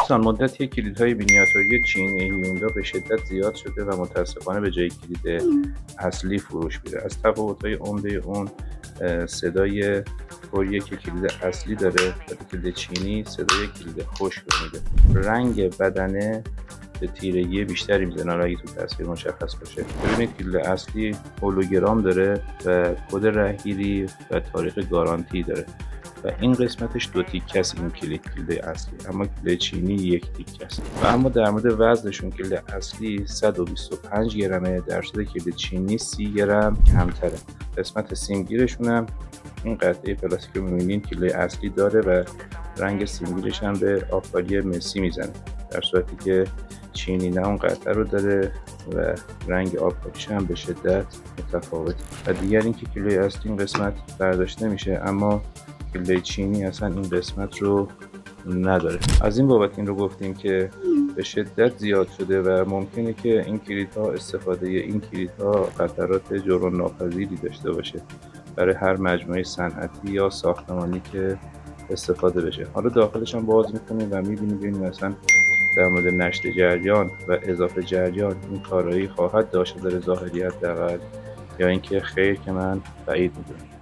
دوستان مدتی کلیدهای مینیاتوری چینی هیوندای به شدت زیاد شده و متاسفانه به جای کلید اصلی فروش میره. از تفاوت‌های عمده اون صدای طوریه که کلید اصلی داره و کلید چینی صدای کلید خشک رو میده. رنگ بدنه به تیرگی بیشتری میزنه اگه تو تصویر مشخص باشه. ببینید کلید اصلی هولوگرام داره و کد رهگیری و تاریخ گارانتی داره و این قسمتش 2 تیکه است. این کلید اصلی، اما کلید چینی 1 تیکه است. و اما در مورد وزنشون کلید اصلی 125 گرمه، درصد کلید چینی 30 گرم کمتره. قسمت سیمگیرشون هم این قطعه پلاستیک رو می‌بینید کلید اصلی داره و رنگ سیمگیرش هم به آبکاری مسی میزنه، در صورتی که چینی نه اون قطعه رو داره و رنگ آبکاریش هم به شدت متفاوته. و دیگر اینکه کلید اصلی این قسمت برداشت نمیشه، اما کلید چینی اصلا این قسمت رو نداره. از این بابت این رو گفتیم که به شدت زیاد شده و ممکنه که این کلیدها استفاده این کلیدها خطرات جبران ناپذیری داشته باشه برای هر مجموعه صنعتی یا ساختمانی که استفاده بشه. حالا داخلش هم باز میکنیم و میبینیم مثلا در مورد نشت جریان و اضافه جریان این کارایی خواهد داشت در ظاهریت دقیق یا اینکه خیر که من بعید میدونم.